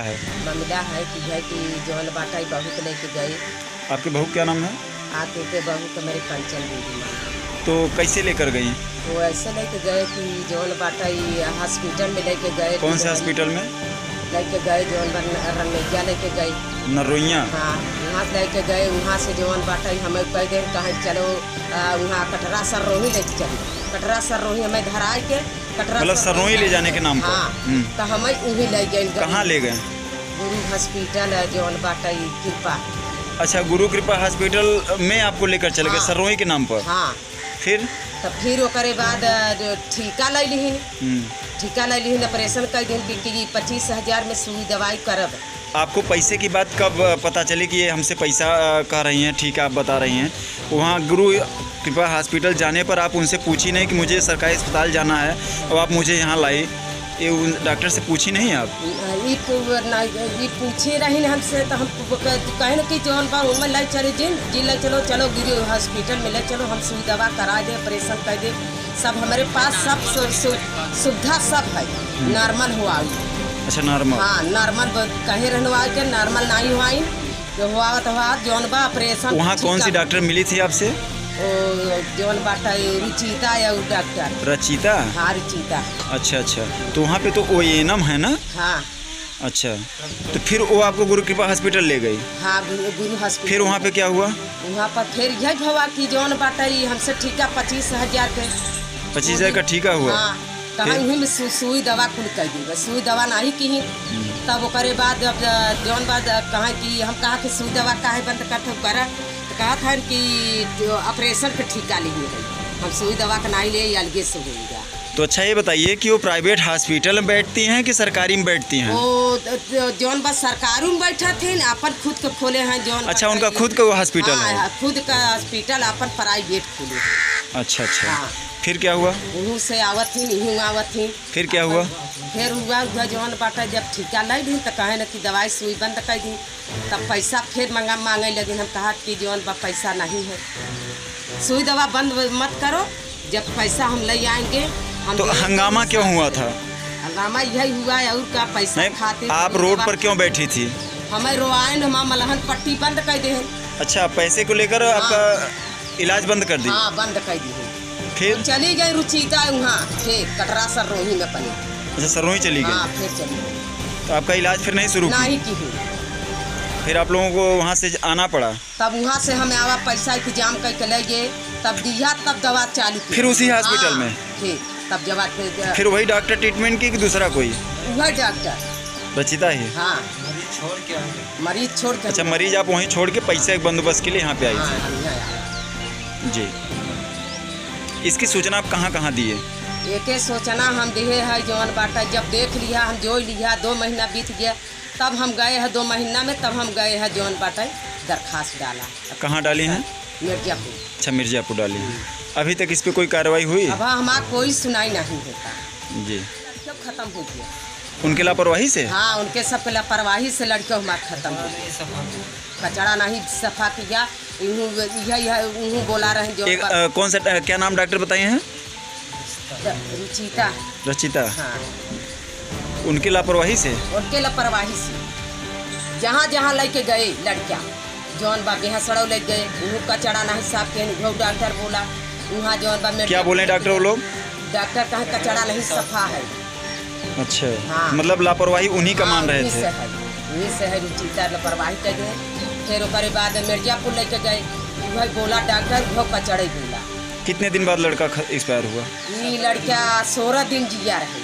है? मामला है कि जौन बाटा बहू लेके गए। आपके बहू क्या नाम है? आके के बहू तो मेरी कंचन दीदी माँ। तो कैसे लेकर गई? वो ऐसे लेके गए कि जौन बाटा हॉस्पिटल में लेके गए। कौन से हॉस्पिटल में? लेके गए जौन रंगैया लेके गए। नरोइया? हाँ, वहाँ से लेके गए। वहाँ से जौन बाटा हमें कह दे कहीं चलो वहाँ कटरा सररोही लेके चली। कटरा सररोही हमें धरा के कटरा मतलब सररोही ले जाने के नाम पर? हाँ, तो हमें वहीं ले गए। कहाँ ले गए? गुरु हॉस्पिटल है जौन बाटा कृपा। अच्छा, गुरु कृपा हॉस्पिटल में आपको लेकर चले गए? हाँ। सररोही के नाम पर? हाँ। फिर? तो फिर ओकरे बाद जो ठीका ले ली। ठीका ले ली, ऑपरेशन कर दी कि 25,000 में सुई दवाई करब। आपको पैसे की बात कब पता चली कि ये हमसे पैसा कह रही हैं? ठीक है, आप बता रही हैं। वहाँ गुरु कृपा हॉस्पिटल जाने पर आप उनसे पूछी नहीं कि मुझे सरकारी अस्पताल जाना है और आप मुझे यहाँ लाई? ये डॉक्टर से पूछी नहीं आप? ये पूछे रही हमसे, तो हम कहे ना कि जौन बा उमर ले चले जी ले चलो गुरु हॉस्पिटल में ले चलो, हम सुई दवा करा दे, ऑपरेशन कर दे। सब हमारे पास सब सुविधा सब है। नॉर्मल हुआ। अच्छा, नॉर्मल? हाँ, नॉर्मल कहे रहनवा के नॉर्मल नहीं हुआ जो हुआ तो हुआ जौन बा ऑपरेशन। वहाँ कौन सी डॉक्टर मिली थी आपसे? जौन बाटा रुचिता या डॉक्टर रचिता? हाँ, रुचिता। अच्छा, तो वहाँ पे तो OANM है ना? हाँ। अच्छा, तो फिर वो आपको गुरु कृपा हॉस्पिटल ले गई? हाँ, गुरु हॉस्पिटल। फिर वहाँ पे क्या हुआ? वहाँ पर फिर यही हुआ कि जौन बाटा हमसे ठीका 25,000 के। 25,000 का ठीका हुआ? हाँ, कहाँ वहीं में सुई दवा कुल कर दी। सुई दवा नहीं की। तब ओकरे बाद जौन बाद कहा कि हम कहा कि सुई दवा काहे बंद करते करा, तो कहा था कि ऑपरेशन पे ठीका लिए हम सुई दवा का नहीं ले अलगे से होगा। तो अच्छा, ये बताइए कि वो प्राइवेट हॉस्पिटल में बैठती हैं कि सरकारी में बैठती हैं? वो जौन बस सरकारी में बैठा थे अपन खुद के खोले हैं जौन। अच्छा, उनका खुद का वो हॉस्पिटल है? खुद का हॉस्पिटल अपन प्राइवेट खोले। अच्छा। हाँ। फिर क्या हुआ? वहीं से आवत थी, नहीं आवत थी। फिर क्या हुआ? फिर हुआ जौन बाटा जब ठीका ले दी तो कहे ना कि दवाई सुई बंद कर दी। तब पैसा फिर मांगे लगे। हम कहा कि जौन बा पैसा नहीं है, सुई दवा बंद मत करो, जब पैसा हम ले आएंगे। तो हंगामा क्यों हुआ था? हंगामा यही हुआ और का पैसा खाते। आप रोड पर क्यों बैठी थी? हमें रोआन हम मलहन पट्टी बंद कर दे। अच्छा, पैसे को लेकर आपका इलाज बंद कर दी? हाँ, बंद कर दी। फिर चली गई रुचिता वहाँ फिर कटरा सररोही में पनी। अच्छा, सररोही चली गई? हाँ, फिर चली गई। तो आपका इलाज फिर नहीं शुरू नहीं की? फिर आप लोगों को वहाँ से आना पड़ा? तब वहाँ से हमें आवा पैसा इंतजाम करके ले गए, तब दिया, तब दवा चालू की। फिर उसी हॉस्पिटल में? फिर तब जब फिर वही डॉक्टर ट्रीटमेंट की कि दूसरा कोई? वही डॉक्टर रचिता ही? हाँ, मरीज छोड़ के। अच्छा, मरीज आप वहीं छोड़ के पैसे के बंदोबस्त के लिए यहाँ पे आई थी? हाँ। जी। इसकी सूचना आप कहाँ दिए? एक सूचना हम दिए है जौन बाटा जब देख लिया, हम जो लिया 2 महीना बीत गया, तब हम गए हैं 2 महीना में, तब हम गए हैं जौन बाटा दरखास्त डाला। कहाँ डाली हैं? मिर्जापुर। अच्छा, मिर्जापुर डाली हैं। अभी तक इस पर कोई कार्रवाई हुई? अब हमारा कोई सुनाई नहीं होता जी। सब खत्म हो गया उनके लापरवाही से? हाँ, उनके सब लापरवाही से लड़के हमारा खत्म हो गया। कचरा नहीं सफा किया। यही बोला रहे जो कौन सा क्या नाम डॉक्टर बताए हैं? रुचिता। रचिता? हाँ। उनकी लापरवाही से? उनके लापरवाही से जहाँ लेके गए लड़कियाँ जौन बा बेहा सड़ो ले गए, वहाँ कचरा नहीं साफ के डॉक्टर बोला। वहाँ जौन बा क्या बोले डॉक्टर वो लोग? डॉक्टर कहे कचरा नहीं सफा है। अच्छा। हाँ। मतलब लापरवाही उन्हीं का मान रहे थे? वहीं से है रुचिता लापरवाही कर गए। फिर उसके बाद मिर्जापुर लेके गए, वही बोला डॉक्टर वो कचड़े बोला। कितने दिन बाद लड़का एक्सपायर हुआ? ये लड़का 16 दिन जिया रहे।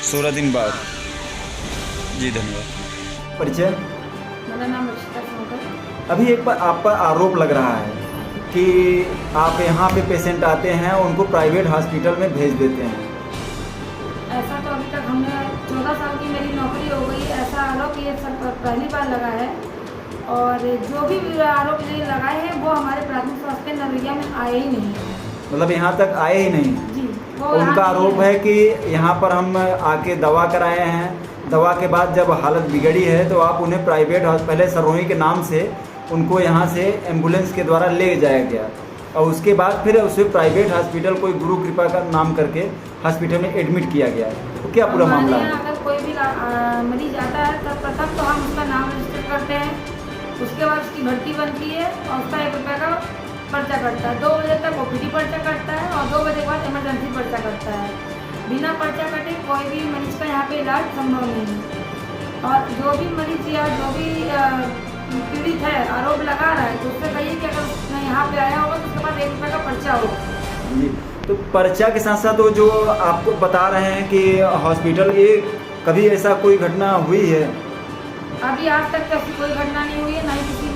16 दिन बाद? हाँ। जी, धन्यवाद। परिचय? मेरा नाम रचिता शंकर। अभी एक बार आप पर आरोप लग रहा है कि आप यहाँ पे पेशेंट आते हैं उनको प्राइवेट हॉस्पिटल में भेज देते हैं। ऐसा तो अभी तक हमने 14 साल की मेरी नौकरी हो गई, ऐसा आरोप ये सर पहली बार लगा है। और जो भी आरोप ये लगाए हैं वो हमारे प्राथमिक स्वास्थ्य नरैया में आए ही नहीं। मतलब यहाँ तक आए ही नहीं? जी। उनका आरोप है कि यहाँ पर हम आके दवा कराए हैं, दवा के बाद जब हालत बिगड़ी है तो आप उन्हें प्राइवेट पहले सररोही के नाम से उनको यहाँ से एम्बुलेंस के द्वारा ले जाया गया और उसके बाद फिर उसे प्राइवेट हॉस्पिटल कोई गुरु कृपा का नाम करके हॉस्पिटल में एडमिट किया गया है। तो क्या पूरा मामला है? कोई भी मरीज आता है तब प्रथम तो हम उसका नाम रजिस्टर करते हैं, उसके बाद उसकी भर्ती बनती है और उसका 1 रुपये का पर्चा कटता है। 2 बजे तक OPD पर्चा कटता है और 2 बजे के बाद इमरजेंसी पर्चा कटता है। बिना पर्चा कटे कोई भी मरीज का यहाँ पे इलाज संभव नहीं है। और जो भी मरीज या जो भी पीड़ित है आरोप लगा रहा है तो उससे कहिए कि अगर उसने यहाँ पे आया होगा तो उसके पास 1 रुपये का पर्चा होगा। जी, तो पर्चा के साथ साथ वो जो आपको बता रहे हैं कि हॉस्पिटल ये कभी ऐसा कोई घटना हुई है? अभी आज तक तो ऐसी कोई घटना नहीं हुई है, ना ही किसी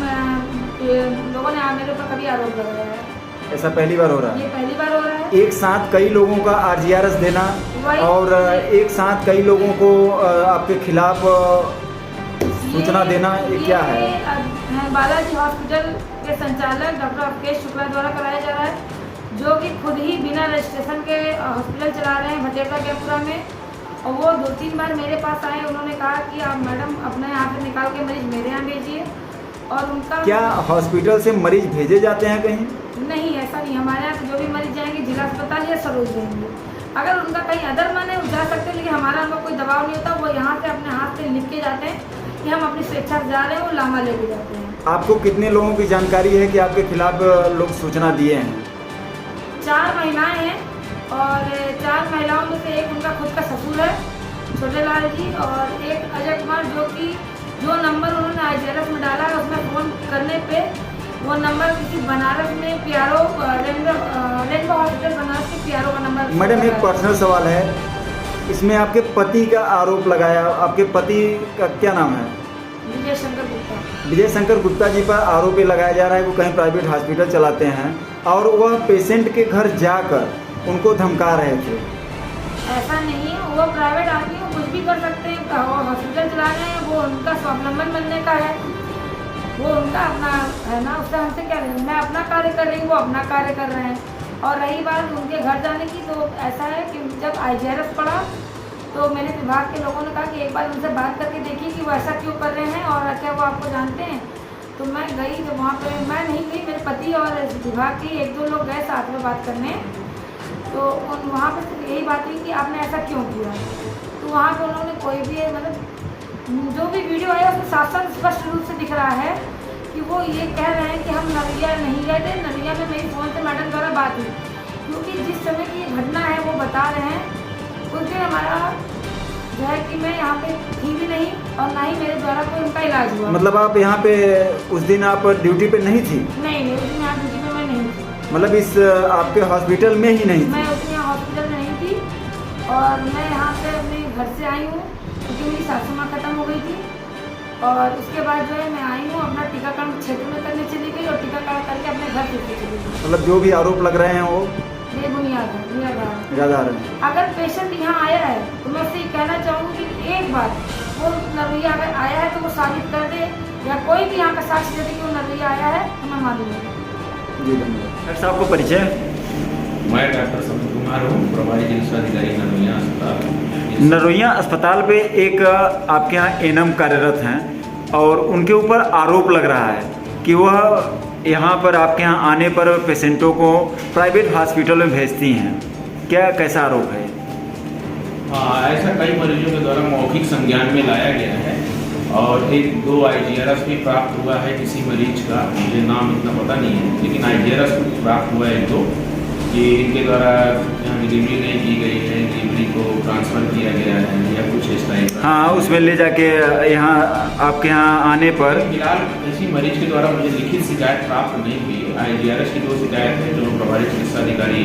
लोगों ने मेरे ऊपर कभी आरोप लगाया है। ऐसा पहली बार हो रहा है? ये पहली बार हो रहा है। एक साथ कई लोगों का RGRS देना और एक साथ कई लोगों को आपके खिलाफ सूचना देना, ये क्या है? बालाजी हॉस्पिटल के संचालक डॉक्टर अवकेश शुक्ला द्वारा कराया जा रहा है, जो कि खुद ही बिना रजिस्ट्रेशन के हॉस्पिटल चला रहे हैं भटेरदा जयपुरा में। और वो 2-3 बार मेरे पास आए, उन्होंने कहा कि आप मैडम अपने यहाँ से निकाल के मरीज मेरे यहाँ भेजिए। और उनका क्या हॉस्पिटल से मरीज भेजे जाते हैं कहीं? नहीं, ऐसा नहीं। हमारे यहाँ जो भी मरीज जाएंगे जिला अस्पताल या सरोज जाएंगे। अगर उनका कहीं अदर मन है जा सकते हैं, लेकिन हमारा उनका कोई दबाव नहीं होता। वो यहाँ से अपने हाथ से लिख के जाते हैं कि हम अपनी स्वेच्छा से जा रहे हैं, वो लामा लेके जाते हैं। आपको कितने लोगों की जानकारी है कि आपके खिलाफ लोग सूचना दिए हैं? 4 महिलाएं हैं और 4 महिलाओं में से एक उनका खुद का ससुर है छोटे लाल जी, और एक अजय कुमार, जो नंबर उन्होंने IGRS में डाला है उसमें फ़ोन करने पे वो नंबर किसी बनारस में PRO रेनबो हॉस्पिटल बनारस के PRO का नंबर। मैडम एक पर्सनल सवाल है, इसमें आपके पति का आरोप लगाया, आपके पति का क्या नाम है? विजय शंकर गुप्ता। विजय शंकर गुप्ता जी पर आरोप ये लगाया जा रहा है वो कहीं प्राइवेट हॉस्पिटल चलाते हैं और वह पेशेंट के घर जाकर उनको धमका रहे थे। ऐसा नहीं है, वो प्राइवेट आदमी वो कुछ भी कर सकते हैं, वो हॉस्पिटल चला रहे हैं, वो उनका स्वावलंबन बनने का है, वो उनका अपना है ना, उससे हमसे क्या लेना। मैं अपना कार्य कर रही हूँ, वो अपना कार्य कर रहे हैं। और रही बात उनके घर जाने की, तो ऐसा है कि जब IGRS पड़ा तो मेरे विभाग के लोगों ने कहा कि एक बार उनसे बात करके देखिए कि वो ऐसा क्यों कर रहे हैं और क्या वो आपको जानते हैं। तो मैं गई, जब वहाँ पर मैं नहीं गई, मेरे पति और विभाग के 1-2 लोग गए साथ में बात करने। तो वहाँ पर यही बात हुई कि आपने ऐसा क्यों किया। तो वहाँ पर उन्होंने कोई भी मतलब जो भी वीडियो है उसमें साफ-साफ स्पष्ट रूप से दिख रहा है कि वो ये कह रहे हैं कि हम नरिया नहीं गए थे। नरिया में मेरी फ़ोन से मैडम द्वारा बात हुई, क्योंकि जिस समय की घटना है वो बता रहे हैं उस दिन हमारा जो है कि मैं यहाँ पे थी भी नहीं और ना ही मेरे द्वारा कोई उनका इलाज हुआ। मतलब आप यहाँ पे उस दिन आप ड्यूटी पे नहीं थी? नहीं, उस दिन यहाँ ड्यूटी पे मैं नहीं थी। मतलब इस आपके हॉस्पिटल में ही नहीं थी? मैं उस दिन यहाँ हॉस्पिटल में नहीं थी और मैं यहाँ पे अपने घर से आई हूँ क्योंकि मेरी सासू माँ खत्म हो गई थी। और उसके बाद जो है मैं आई हूँ, अपना टीकाकरण क्षेत्र में करने चली गई और टीकाकरण करके अपने घर से चली गई। मतलब जो भी आरोप लग रहे हैं वो बेबुनियाद है, निराधार है। अगर पेशेंट यहाँ आया है तो मैं उससे कहना चाहूँगी कि एक बार वो नरवैया अगर आया है तो वो साबित कर दे, या कोई भी यहाँ का साक्ष्य दे दे कि वो नरवैया आया है तो मैं मानूंगा। जी धन्यवाद। डॉक्टर साहब को परिचय? मैं डॉक्टर संतोष कुमार हूँ, प्रभारी चिकित्सा अधिकारी नरोइया अस्पताल। नरोइया अस्पताल पे एक आपके यहाँ एनएम कार्यरत हैं और उनके ऊपर आरोप लग रहा है कि वह यहाँ पर आपके यहाँ आने पर पेशेंटों को प्राइवेट हॉस्पिटल में भेजती हैं। क्या कैसा आरोप है? हाँ, ऐसा कई मरीजों के द्वारा मौखिक संज्ञान में लाया गया है और 1-2 IGRS भी प्राप्त हुआ है किसी मरीज का, मुझे नाम इतना पता नहीं है, लेकिन IGRS प्राप्त हुआ है 1-2 कि इनके द्वारा यहाँ डिलीवरी नहीं की गई है, डिलीवरी को ट्रांसफ़र किया गया है या कुछ इस टाइप का। हाँ, उसमें ले जाके यहाँ आपके यहाँ आने पर फिलहाल किसी मरीज के द्वारा मुझे लिखित शिकायत प्राप्त नहीं हुई है। IGRS की 2 शिकायत है जो प्रभारी चिकित्सा अधिकारी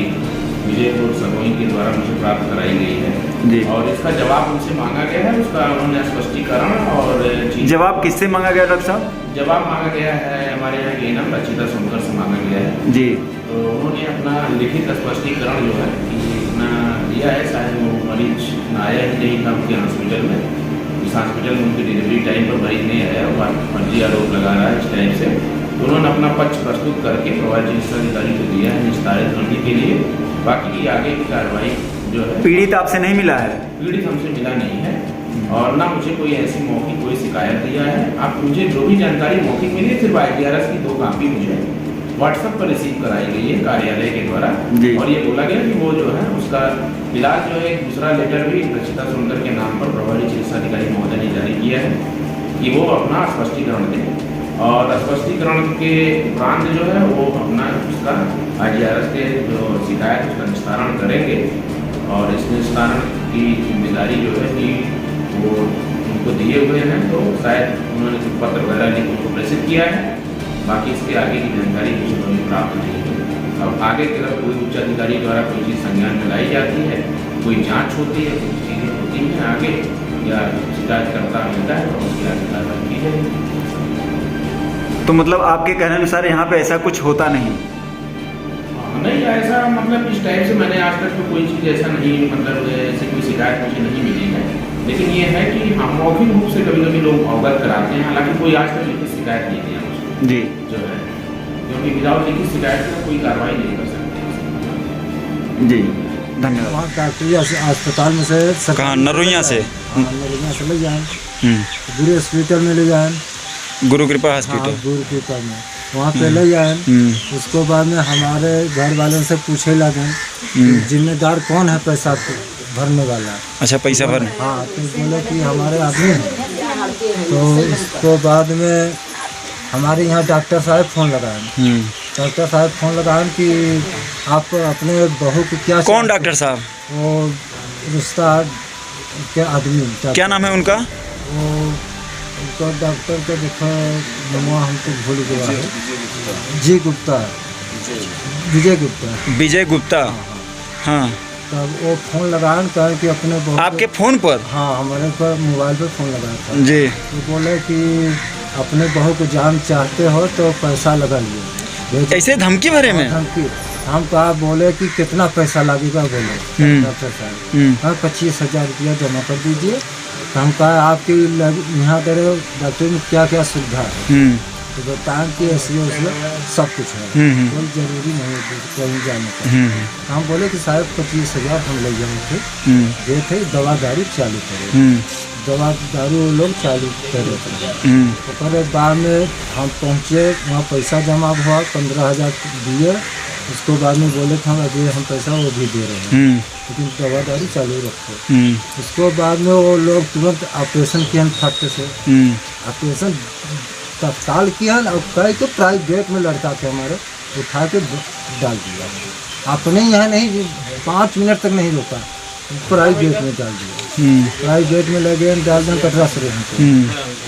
विजयपुर सरोई के द्वारा मुझे प्राप्त कराई गई है जी, और इसका जवाब उनसे मांगा गया है। उसका उन्होंने स्पष्टीकरण और जवाब किससे मांगा गया डॉक्टर साहब? जवाब मांगा गया है हमारे यहाँ के नाम रचिता सोनकर से मांगा गया है जी। तो उन्होंने अपना लिखित स्पष्टीकरण जो है कि इतना दिया है, शायद वो मरीज आया ही नहीं था उनके हॉस्पिटल में, इस हॉस्पिटल में उनकी डिलीवरी टाइम पर मरीज नहीं आया और फर्जी आरोप लगा रहा है इस टाइप से। तो उन्होंने अपना पक्ष प्रस्तुत करके प्रभारी चिकित्सा अधिकारी को दिया है निस्तारित करने के लिए। बाकी की आगे की कार्रवाई जो है। पीड़ित आपसे नहीं मिला है? पीड़ित हमसे मिला नहीं है और ना मुझे कोई ऐसी मौखिक कोई शिकायत दिया है। आप मुझे जो भी जानकारी मौखिक मिली है सिर्फ IGRS की 2 कापी मुझे व्हाट्सएप पर रिसीव कराई गई है कार्यालय के द्वारा। जी। और ये बोला गया कि वो जो है उसका फिलहाल जो है एक दूसरा लेटर भी रचिता सोनकर के नाम पर प्रभारी चिकित्सा अधिकारी महोदय ने जारी किया है कि वो अपना स्पष्टीकरण दें, और स्पष्टीकरण के उपरांत जो है वो अपना उसका IGRS के जो शिकायत उसका निस्तारण करेंगे, और इस निस्तारण की जिम्मेदारी जो है कि वो उनको दिए हुए हैं, तो शायद उन्होंने कुछ पत्र वगैरह लिख उनको प्रेषित किया है। बाकी इसके आगे की जानकारी कुछ हमें प्राप्त नहीं है। अब आगे की अगर कोई उच्च अधिकारी द्वारा कोई चीज़ संज्ञान में लाई जाती है, कोई जांच होती है, कुछ चीज़ें होती हैं आगे, या शिकायतकर्ता मिलता है तो उसकी आगे कार्रवाई की जाएगी। तो मतलब आपके कहने अनुसार यहाँ पे ऐसा कुछ होता नहीं? नहीं, ऐसा मतलब इस टाइप से मैंने आज तक तो कोई चीज़ ऐसा नहीं, मतलब ऐसी कोई शिकायत मुझे नहीं मिली है। लेकिन ये है कि हम मौखिक रूप से कभी कभी लोग अवगत कराते हैं, हालांकि कोई आज तक लिखित शिकायत नहीं दी है मुझे जी जो है, क्योंकि विदाउट लिखित शिकायत का कोई कार्रवाई नहीं कर सकते। जी, धन्यवाद। वहाँ डॉक्टरी अस्पताल में से कहाँ? नरोइया से? नरोइया से ले जाए, हम्म, गुरु हॉस्पिटल में ले जाए, गुरु कृपा हाँ हॉस्पिटल। गुरु कृपा में वहाँ पे ले जाए। उसको बाद में हमारे घर वालों से पूछे लगे जिम्मेदार कौन है पैसा भरने वाला। अच्छा, पैसा भरने? हाँ, तो बोले कि हमारे आदमी हैं। तो उसको बाद में हमारे यहाँ डॉक्टर साहब फ़ोन लगाए, डॉक्टर साहब फ़ोन लगाए कि आप अपने बहू को क्या। कौन डॉक्टर साहब? वो रिश्ता के आदमी। क्या नाम है उनका? वो उनको डॉक्टर को देखो, नाम हमको भूल गया है। जी गुप्ता, विजय गुप्ता। विजय गुप्ता, हाँ। तब वो फ़ोन लगाए, कहा कि अपने बहू। आपके फ़ोन पर? हाँ, हमारे पर मोबाइल पर फ़ोन लगाया था जी। तो बोले कि अपने बहू को जान चाहते हो तो पैसा लगा लिए। ऐसे धमकी भरे में? धमकी। हम कहा, बोले कि कितना पैसा लगेगा, बोले डॉक्टर साहब। हाँ, 25,000 रुपया जमा कर दीजिए। तो हम कहा, आपकी यहाँ दे रहे हो डॉक्टर में क्या क्या सुविधा है? तो बताएं कि ऐसे सब कुछ है, कोई ज़रूरी नहीं है कहीं जाने का। हम बोले कि साहब 25,000 हम ले जाएंगे, ये थे दवा दारू चालू करे, दवा दारू वो लोग चालू कर रहे थे। तो बाद में हम पहुँचे, वहाँ पैसा जमा हुआ, 15,000 दिए। उसको बाद में बोले थे हम अभी हम पैसा वो भी दे रहे हैं, लेकिन दवा दारू चालू रखो। उसको बाद में वो लोग तुरंत ऑपरेशन किया फट से, ऑपरेशन तत्काल किया, और कह के प्राइवेट में लड़का थे हमारे, उठा के डाल दिया। अपने यहाँ नहीं, 5 मिनट तक नहीं रोका, प्राइवेट में डाल दिया। प्राइवेट में लगे डाल दें, 15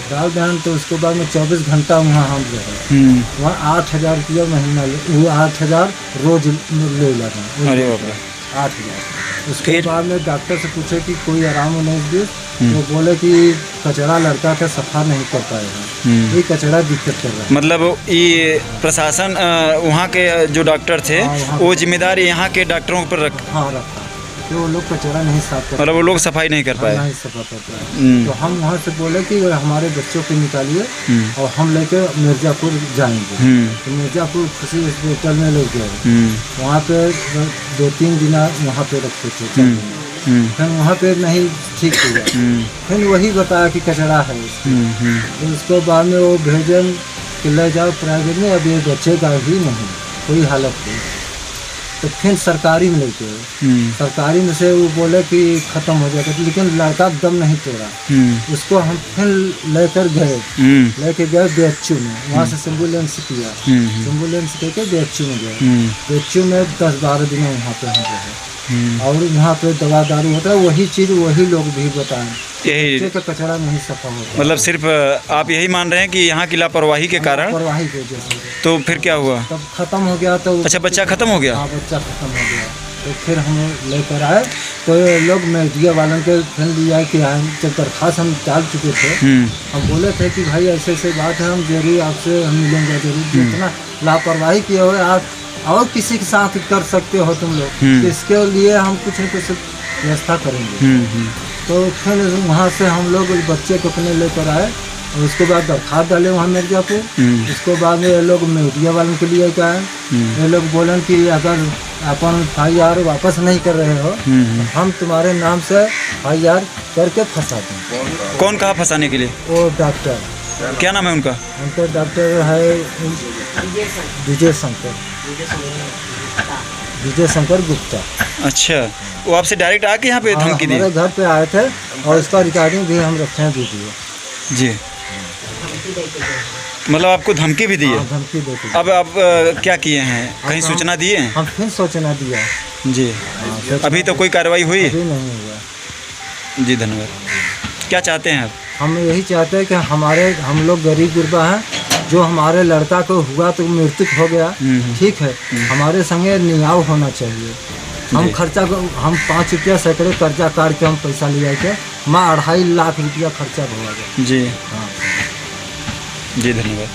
डाल दें। तो उसके बाद में 24 घंटा वहाँ हम रहे, वहाँ 8,000 रुपया महीना वो 8,000 रोज ले लगा। अरे बाप रे, 8,000। उसके बाद में डॉक्टर से पूछे कि कोई आराम नहीं दे, वो बोले कि कचरा लड़का का सफा नहीं कर पाएगा, ये कचरा दिक्कत कर रहा है। मतलब ये प्रशासन वहाँ के जो डॉक्टर थे, वो जिम्मेदारी यहाँ के डॉक्टरों पर रखा, तो वो लोग कचरा नहीं साफ कर, मतलब वो लोग सफाई नहीं कर पाए। नहीं सफा कर पाए। तो हम वहाँ से बोले कि हमारे बच्चों को निकालिए और हम लेके मिर्ज़ापुर जाएंगे। तो मिर्ज़ापुर खुशी हॉस्पिटल में ले गए, वहाँ पे 2-3 दिन वहाँ पे रखे थे। फिर वहाँ पे नहीं ठीक हुआ, फिर वही बताया कि कचरा है। तो उसको बाद में वो भेजन कि ले जाओ प्राइवेट में, अब ये बचेगा ही नहीं कोई हालत नहीं। तो फिर सरकारी में लेके गए, सरकारी में से वो बोले कि ख़त्म हो जाएगा, लेकिन लड़का दम नहीं तोड़ा। उसको हम फिर लेकर गए, BHU में, वहाँ से एम्बुलेंस किया, एम्बुलेंस करके BHU में गए। BHU में 10-12 दिन वहाँ पे हम रहे, और वहाँ पे दवा दारू होता है, वही चीज़ वही लोग भी बताएं, यही का कचरा नहीं सफा होता। मतलब सिर्फ आप यही मान रहे हैं कि यहाँ की लापरवाही के कारण? लापरवाही की वजह से। तो फिर क्या हुआ? तब ख़त्म हो गया। तो अच्छा, बच्चा ख़त्म हो गया? हाँ, बच्चा ख़त्म हो गया। तो फिर हम लेकर आए, तो ये लोग मीडिया वालों के फिर लिया कि जब दरख्वास्त हम डाल चुके थे, हम बोले थे कि भाई ऐसे ऐसे बात है, हम जरूर आपसे हम मिलेंगे, जरूर। जितना लापरवाही किए हुए आप और किसी के साथ कर सकते हो तुम लोग, तो इसके लिए हम कुछ न कुछ व्यवस्था करेंगे। तो फिर वहाँ से हम लोग बच्चे को अपने लेकर आए, और उसके बाद दरख्वास्त डाले वहाँ मिर्ज़ापुर। उसके बाद में ये लोग मीडिया वालों के लिए क्या है, ये लोग बोलें कि अगर अपन FIR वापस नहीं कर रहे हो तो हम तुम्हारे नाम से FIR करके फंसा दें। कौन कहा फंसाने के लिए? वो डॉक्टर क्या नाम है उनका? उनका डॉक्टर है विजय शंकर गुप्ता। अच्छा, वो आपसे डायरेक्ट आके यहाँ पे हाँ, धमकी दी? हमारे घर पे आए थे और उसका रिकॉर्डिंग भी हम रखे हैं वीडियो। जी, मतलब आपको धमकी भी दी है? हाँ, धमकी देते। अब आप क्या किए हैं, कहीं अब सूचना दिए हैं? हम फिर सूचना दिया। जी, अभी तो कोई कार्रवाई हुई? अभी नहीं हुआ। जी धन्यवाद। क्या चाहते हैं आप? हम यही चाहते हैं कि हम लोग गरीब गुरबा हैं, जो हमारे लड़का को हुआ तो मृत्यु हो गया, ठीक है, हमारे संगे न्याय होना चाहिए। हम खर्चा को हम 5 रुपया सैकड़े कर्जा काट के हम पैसा ले आए थे, मैं 2.5 लाख रुपया खर्चा हुआ। जी हाँ जी धन्यवाद।